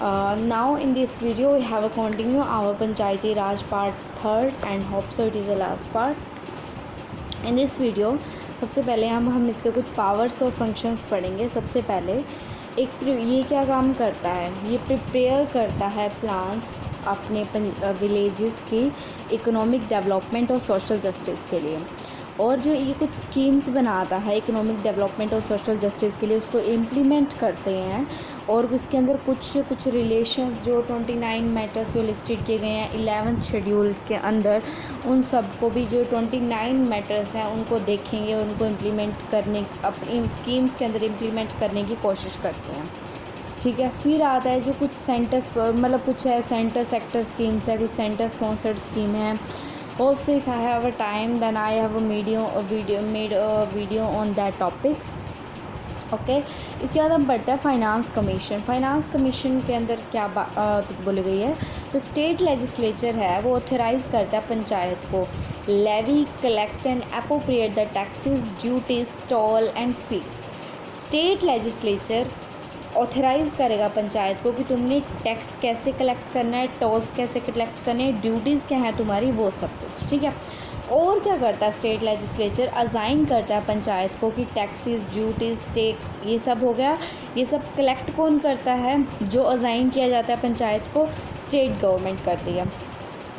Now in this video we have a continue our Panchayati Raj part third and hope so it is the last part. In this video सबसे पहले हम इसके कुछ powers और functions पढ़ेंगे. सबसे पहले ये क्या काम करता है, ये प्रिपेयर करता है प्लान्स अपने विलेजेस की इकोनॉमिक डेवलपमेंट और सोशल जस्टिस के लिए, और जो ये कुछ स्कीम्स बनाता है इकोनॉमिक डेवलपमेंट और सोशल जस्टिस के लिए उसको इम्प्लीमेंट करते हैं. और उसके अंदर कुछ रिलेशंस जो 29 मैटर्स जो लिस्टेड किए गए हैं 11th शेड्यूल के अंदर, उन सब को भी जो 29 मैटर्स हैं उनको देखेंगे, उनको इम्प्लीमेंट करने अपनी स्कीम्स के अंदर इम्प्लीमेंट करने की कोशिश करते हैं. ठीक है. फिर आता है जो कुछ कुछ है सेंटर सेक्टर स्कीम्स है, कुछ सेंटर स्पॉन्सर्ड स्कीम है. Hope if I have a time then I have made a video on that topics. Okay. इसके बाद हम बढ़ते हैं फाइनेंस कमीशन. फाइनेंस कमीशन के अंदर क्या बोली गई है, तो स्टेट लेजिस्लेचर है वो ऑथराइज़ करता है पंचायत को levy, collect and appropriate the taxes, duties, toll and fees. State legislature authorise करेगा पंचायत को कि तुमने टैक्स कैसे कलेक्ट करना है, टोल्स कैसे कलेक्ट करने हैं, ड्यूटीज़ क्या हैं तुम्हारी, वो सब कुछ. ठीक है. और क्या करता है स्टेट लेजिस्लेचर, असाइन करता है पंचायत को कि टैक्सेस, ड्यूटीज़, टैक्स ये सब हो गया. ये सब कलेक्ट कौन करता है, जो असाइन किया जाता है पंचायत को स्टेट गवर्नमेंट करती है.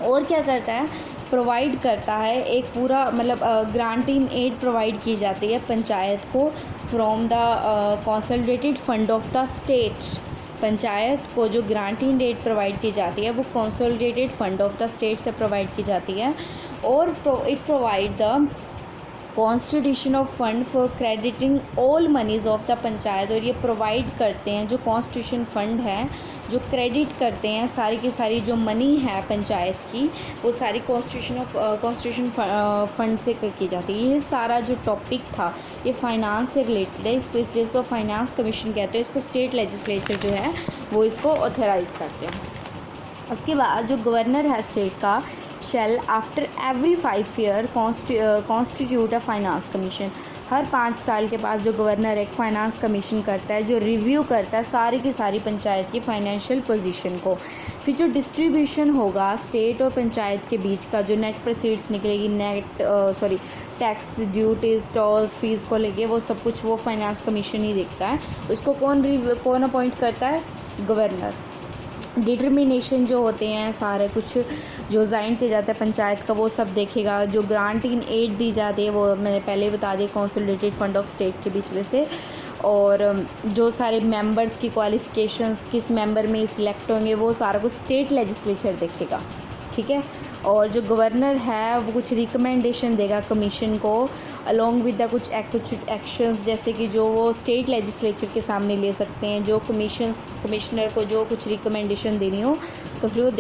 और क्या करता है, प्रोवाइड करता है एक पूरा ग्रांटिंग एड प्रोवाइड की जाती है पंचायत को from the consolidated fund of the state. Panchayat को जो ग्रांटिंग एड प्रोवाइड की जाती है वो consolidated fund of the state से प्रोवाइड की जाती है. और it provide the constitution of fund for crediting all monies of the panchayat. और ये प्रोवाइड करते हैं जो कॉन्स्टिट्यूशन फंड है, जो क्रेडिट करते हैं सारी की सारी जो मनी है पंचायत की, वो सारी कॉन्स्टिट्यूशन फंड से की जाती है. ये सारा जो टॉपिक था ये फाइनेंस से रिलेटेड है, इसलिए इसको फाइनेंस कमीशन कहते हैं. इसको स्टेट लेजिस्लेचर जो है वो इसको ऑथराइज करते हैं. उसके बाद जो गवर्नर है स्टेट का, shall after every 5 year constitute a finance commission. हर 5 साल के बाद जो गवर्नर एक फाइनेंस कमीशन करता है जो रिव्यू करता है सारी की सारी पंचायत की फाइनेंशियल पोजीशन को. फिर जो डिस्ट्रीब्यूशन होगा स्टेट और पंचायत के बीच का, जो नेट प्रोसीड्स निकलेगी, टैक्स, ड्यूटीज़, टोल्स, फीस को लेके, वो सब कुछ वो फाइनेंस कमीशन ही देखता है. उसको कौन अपॉइंट करता है, गवर्नर. डिटर्मिनेशन जो होते हैं सारे कुछ जो असाइन किया जाता है पंचायत का वो सब देखेगा. जो ग्रांटिंग एड दी जाती है वो मैंने पहले बता दी कंसोलिडेटेड फंड ऑफ स्टेट के बीच में से. और जो सारे मेंबर्स की क्वालिफ़िकेशंस किस मेंबर में सिलेक्ट होंगे वो सारा कुछ स्टेट लेजिस्लेचर देखेगा. ठीक है. और जो गवर्नर है वो कुछ रिकमेंडेशन देगा कमीशन को अलोंग विद द कुछ एक्शंस, जैसे कि जो वो स्टेट लेजिस्लेचर के सामने ले सकते हैं. जो कमिश्नर को जो कुछ रिकमेंडेशन देनी हो तो फिर वो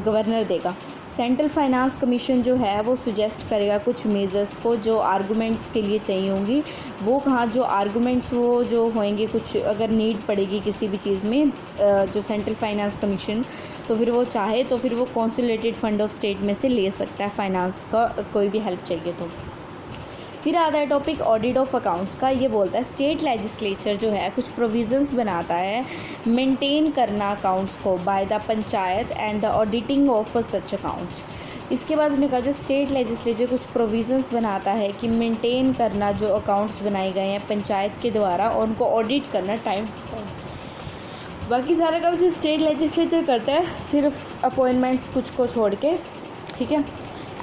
गवर्नर देगा. सेंट्रल फाइनेंस कमीशन जो है वो सुजेस्ट करेगा कुछ मेजर्स को जो आर्गूमेंट्स के लिए चाहिए होंगी. वो कहाँ जो आर्गूमेंट्स वो जो होंगे, कुछ अगर नीड पड़ेगी किसी भी चीज़ में जो सेंट्रल फाइनेंस कमीशन, तो फिर वो चाहे तो फिर वो कंसोलिडेटेड फंड ऑफ स्टेट में से ले सकता है फाइनेंस का कोई भी हेल्प चाहिए तो. फिर आता है टॉपिक ऑडिट ऑफ अकाउंट्स का. ये बोलता है स्टेट लेजिस्लेचर जो है कुछ प्रोविजंस बनाता है मेंटेन करना अकाउंट्स को by the panchayat and the auditing of such accounts. इसके बाद उन्होंने कहा जो स्टेट लेजिस्लेचर कुछ प्रोविजंस बनाता है कि मेंटेन करना जो अकाउंट्स बनाए गए हैं पंचायत के द्वारा और उनको ऑडिट करना टाइम. बाकी सारा काम जो स्टेट लेजिस्लेचर करता है सिर्फ अपॉइंटमेंट्स कुछ को छोड़ के. ठीक है.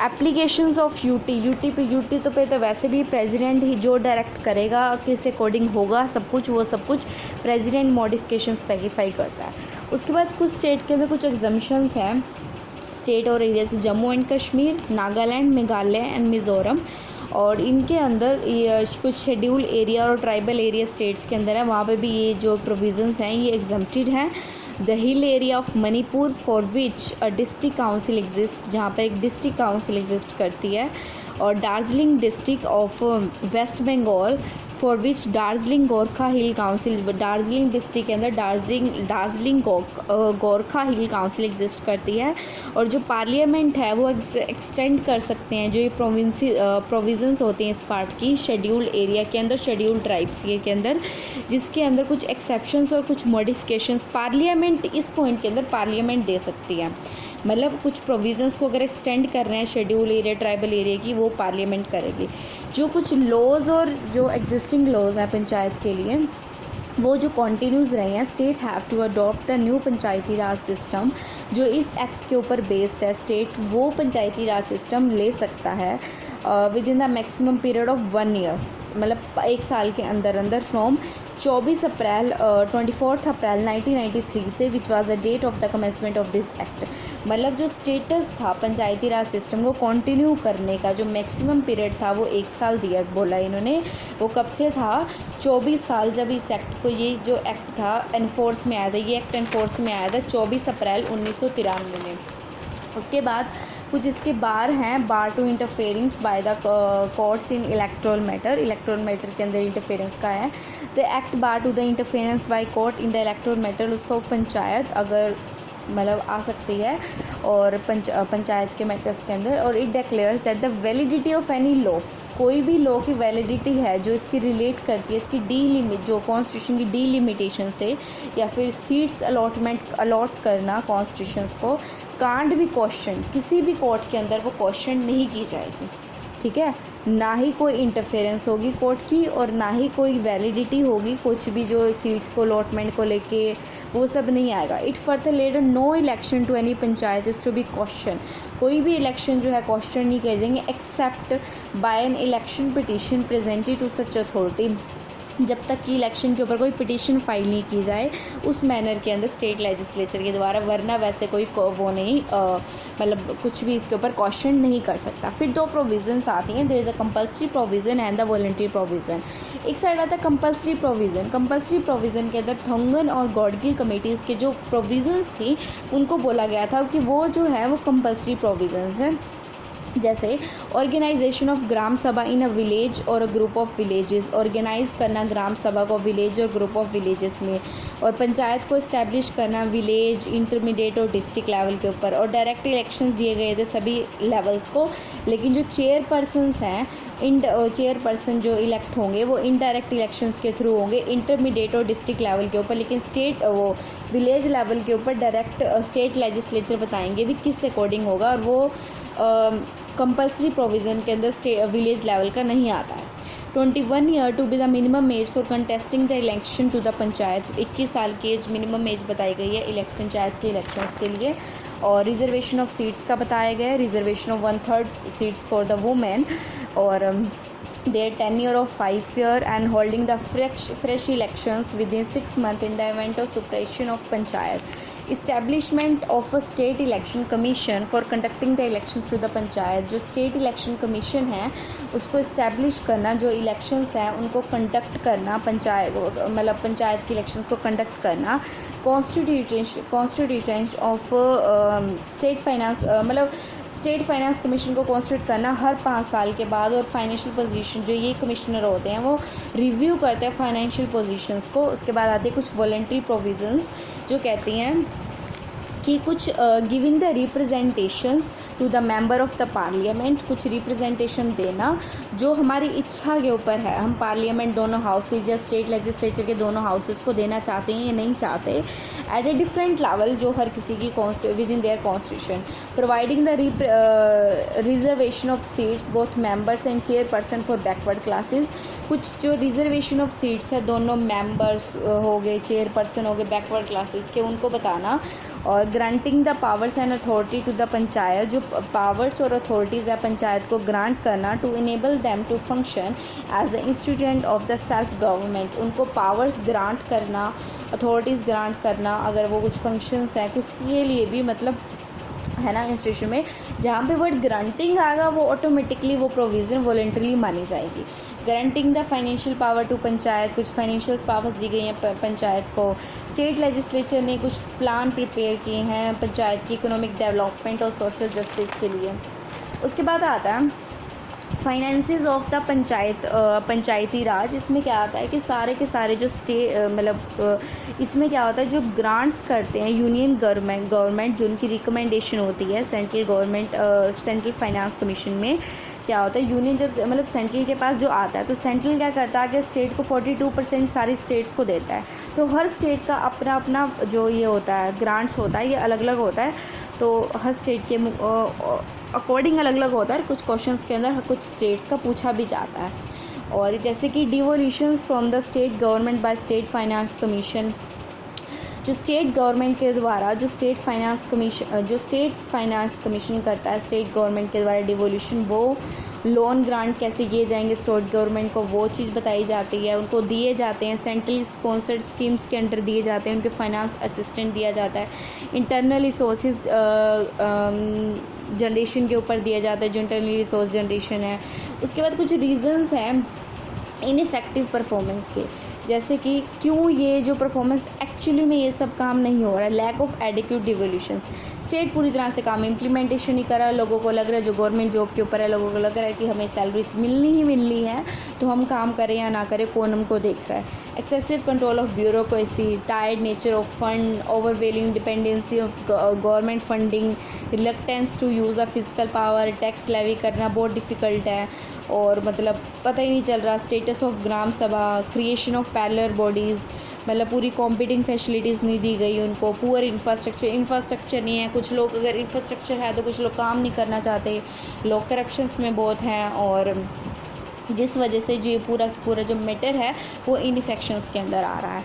एप्लीकेशंस ऑफ यूटी तो वैसे भी प्रेसिडेंट ही जो डायरेक्ट करेगा किस अकॉर्डिंग होगा सब कुछ प्रेसिडेंट मॉडिफिकेशन स्पेसिफाई करता है. उसके बाद कुछ स्टेट के अंदर कुछ एग्जम्पशंस हैं स्टेट और एरिया से, जम्मू एंड कश्मीर, नागालैंड, मेघालय एंड मिज़ोरम. और इनके अंदर ये कुछ शेड्यूल एरिया और ट्राइबल एरिया स्टेट्स के अंदर है, वहाँ पे भी ये जो प्रोविजंस हैं ये एग्जम्प्टेड हैं. The hill area of Manipur for which a district council exist, जहाँ पर एक डिस्ट्रिक्ट काउंसिल एग्जिस्ट करती है. और Darjeeling district of west Bengal for which Darjeeling Gorkha hill council, Darjeeling district के अंदर Darjeeling Gorkha hill council exist करती है। और जो पार्लियामेंट है वो एक्सटेंड कर सकते हैं जो ये प्रोविजंस होती हैं इस पार्ट की शेड्यूल्ड एरिया के अंदर, शेड्यूल्ड ट्राइब्स के अंदर, जिसके अंदर कुछ एक्सेप्शंस और कुछ मॉडिफिकेशंस पार्लियामेंट इस पॉइंट के अंदर पार्लियामेंट दे सकती है। मतलब कुछ प्रोविजंस को अगर एक्सटेंड कर रहे हैं शेड्यूल एरिया, ट्राइबल एरिया की, वो पार्लियामेंट करेगी। जो कुछ लॉज और जो एग्जिस्टिंग लॉज हैं पंचायत के लिए वो जो कॉन्टीन्यूज़ रहे हैं, state have to adopt the new panchayati raj system, जो इस एक्ट के ऊपर बेस्ड है, स्टेट वो पंचायती राज सिस्टम ले सकता है with in the maximum period of 1 year, मतलब 1 साल के अंदर फ्रॉम 24 अप्रैल 24 अप्रैल 1993 से, which was the date of the commencement of this act. मतलब जो स्टेटस था पंचायती राज सिस्टम को कंटिन्यू करने का जो मैक्सिमम पीरियड था वो 1 साल दिया बोला इन्होंने। वो कब से था? 24 साल, जब इस एक्ट को, ये जो एक्ट था एनफोर्स में आया था, ये एक्ट एनफोर्स में आया था 24 अप्रैल 1993 में। उसके बाद कुछ इसके बार हैं, bar to interference by the courts in electoral matter के अंदर इंटरफेरेंस का है। The act bar to the interference by court in the electoral matter, उसको पंचायत अगर मतलब आ सकती है और पंचायत के मैटर्स के अंदर। और it declares that the validity of any law, कोई भी लॉ की वैलिडिटी है जो इसकी रिलेट करती है इसकी डीलिमिट, जो कॉन्स्टिट्यूशन की डीलिमिटेशन से या फिर सीट्स अलॉट करना कॉन्स्टिट्यूशंस को, कांट भी क्वेश्चन, किसी भी कोर्ट के अंदर वो क्वेश्चन नहीं की जाएगी। ठीक है, ना ही कोई इंटरफेरेंस होगी कोर्ट की और ना ही कोई वैलिडिटी होगी, कुछ भी जो सीट्स को अलॉटमेंट को लेके वो सब नहीं आएगा। It further lead no election to any panchayat is to be question, कोई भी इलेक्शन जो है क्वेश्चन नहीं किए जाएंगे except by an election petition presented to such authority, जब तक कि इलेक्शन के ऊपर कोई पिटीशन फाइल नहीं की जाए उस मैनर के अंदर स्टेट लेजिस्लेचर के द्वारा, वरना वैसे कोई वो नहीं मतलब कुछ भी इसके ऊपर क्वेश्चन नहीं कर सकता। फिर 2 प्रोविजंस आती हैं, there is a compulsory provision and the voluntary provision. एक साइड आता है कंपल्सरी प्रोविज़न के अंदर थोंगन और गॉडगिल कमेटीज़ के जो प्रोविजंस थी उनको बोला गया था कि वो जो है वो कंपल्सरी प्रोविजंस हैं। जैसे ऑर्गेनाइजेशन ऑफ ग्राम सभा इन अ विलेज और a group of villages, organise करना ग्राम सभा को विलेज और ग्रुप ऑफ विलेजेस में, और पंचायत को इस्टेब्लिश करना विलेज, इंटरमीडिएट और डिस्ट्रिक्ट लेवल के ऊपर। और डायरेक्ट इलेक्शंस दिए गए थे सभी लेवल्स को, लेकिन जो चेयरपर्सन्स हैं, चेयरपर्सन जो इलेक्ट होंगे वो इनडायरेक्ट इलेक्शंस के थ्रू होंगे इंटरमीडिएट और डिस्ट्रिक्ट लेवल के ऊपर, लेकिन स्टेट वो विलेज लेवल के ऊपर डायरेक्ट स्टेट लेजिस्लेचर बताएंगे भी किस अकॉर्डिंग होगा, और वो कंपल्सरी प्रोविज़न के अंदर विलेज लेवल का नहीं आता है। 21 year to be the minimum age for contesting the election to the panchayat, 21 साल की एज मिनिमम एज बताई गई है पंचायत के इलेक्शंस के लिए। और रिजर्वेशन ऑफ सीट्स का बताया गया है, reservation of 1/3 seats for the women, और their tenure of 5 years and holding the fresh elections within 6 months in the event of suppression of panchayat. Establishment of a state election commission for conducting the elections to the panchayat, जो state election commission है उसको establish करना, जो elections हैं उनको conduct करना, मतलब पंचायत के इलेक्शंस को कंडक्ट करना। कॉन्स्टिट्यूशन ऑफ स्टेट फाइनेंस, मतलब स्टेट फाइनेंस कमीशन को कॉन्स्टिट्यूट करना हर 5 साल के बाद। और फाइनेंशियल पोजीशन जो ये कमिश्नर होते हैं वो रिव्यू करते हैं फाइनेंशियल पोजीशंस को। उसके बाद आते हैं कुछ वॉलंटरी प्रोविजंस जो कहती हैं कि कुछ giving the representations to the member of the parliament, कुछ रिप्रेजेंटेशन देना जो हमारी इच्छा के ऊपर है, हम पार्लियामेंट दोनों हाउसेज या स्टेट लेजिस्लेचर के दोनों हाउसेज को देना चाहते हैं या नहीं चाहते, एट ए डिफरेंट लेवल जो हर किसी की with in their constitution. Providing the reservation of seats both members and chairperson for backward classes, कुछ जो रिजर्वेशन ऑफ सीट्स है दोनों मेंबर्स हो गए, चेयरपर्सन हो गए बैकवर्ड क्लासेस के, उनको बताना। और granting the powers and authority to the panchayat, जो पावर्स और अथॉरिटीज़ है पंचायत को ग्रांट करना, to enable them to function as the institute of the self government, उनको पावर्स ग्रांट करना, अथॉरिटीज़ ग्रांट करना अगर वो कुछ फंक्शंस हैं कुछ के लिए भी, मतलब है ना इंस्टीट्यूशन में जहाँ पे वर्ड ग्रांटिंग आएगा वो ऑटोमेटिकली वो प्रोविज़न वॉलंटरीली मानी जाएगी। Granting the financial power to panchayat, कुछ फाइनेंशियल पावर्स दी गई हैं पंचायत को। स्टेट लेजिस्लेचर ने कुछ प्लान प्रिपेयर किए हैं पंचायत की इकोनॉमिक डेवलपमेंट और सोशल जस्टिस के लिए। उसके बाद आता है फाइनेंसेस ऑफ द पंचायती राज, इसमें क्या आता है कि सारे के सारे जो इसमें क्या होता है, जो ग्रांट्स करते हैं यूनियन गवर्नमेंट जो उनकी रिकमेंडेशन होती है central government, central finance commission में क्या होता है, यूनियन जब मतलब सेंट्रल के पास जो आता है तो सेंट्रल क्या करता है कि स्टेट को 42% सारी स्टेट्स को देता है। तो हर स्टेट का अपना अपना जो ये होता है ग्रांट्स होता है, ये अलग अलग होता है। तो हर स्टेट के अकॉर्डिंग अलग अलग होता है। कुछ क्वेश्चंस के अंदर कुछ स्टेट्स का पूछा भी जाता है। और जैसे कि devolutions from the state government by state finance commission, जो स्टेट गवर्नमेंट के द्वारा जो स्टेट फाइनेंस कमीशन करता है स्टेट गवर्नमेंट के द्वारा डिवोल्यूशन, वो लोन ग्रांट कैसे किए जाएंगे स्टेट गवर्नमेंट को, वो चीज़ बताई जाती है। उनको दिए जाते हैं सेंट्रल स्पॉन्सर्ड स्कीम्स के अंडर दिए जाते हैं, उनके फाइनेंस असिस्टेंट दिया जाता है। इंटरनल रिसोर्सेज जनरेशन के ऊपर दिया जाता है, जो इंटरनल रिसोर्स जनरेशन है। उसके बाद कुछ रीज़न्स हैं इनइफेक्टिव परफॉर्मेंस के, जैसे कि क्यों ये जो परफॉर्मेंस एक्चुअली में ये सब काम नहीं हो रहा है। लैक ऑफ एडिक्वेट डिवोल्यूशंस, स्टेट पूरी तरह से काम इम्प्लीमेंटेशन नहीं कर रहा। लोगों को लग रहा है, जो गवर्नमेंट जॉब के ऊपर है, लोगों को लग रहा है कि हमें सैलरीज मिलनी ही मिलनी है, तो हम काम करें या ना करें कौन हमको देख रहा है। Excessive control of bureaucracy, tiered nature of fund, overwhelming dependency of government funding, reluctance to use a physical power, tax levy करना बहुत डिफ़िकल्ट है और मतलब पता ही नहीं चल रहा। स्टेटस ऑफ ग्राम सभा, क्रिएशन ऑफ पैरेलल बॉडीज़, मतलब पूरी कॉम्पिटिंग फैसिलिटीज़ नहीं दी गई उनको। पुअर इंफ्रास्ट्रक्चर नहीं है। कुछ लोग अगर इंफ्रास्ट्रक्चर है तो कुछ लोग काम नहीं करना चाहते। लोग करप्शंस में बहुत हैं और जिस वजह से जो ये पूरा जो मैटर है वो इनफेक्शंस के अंदर आ रहा है।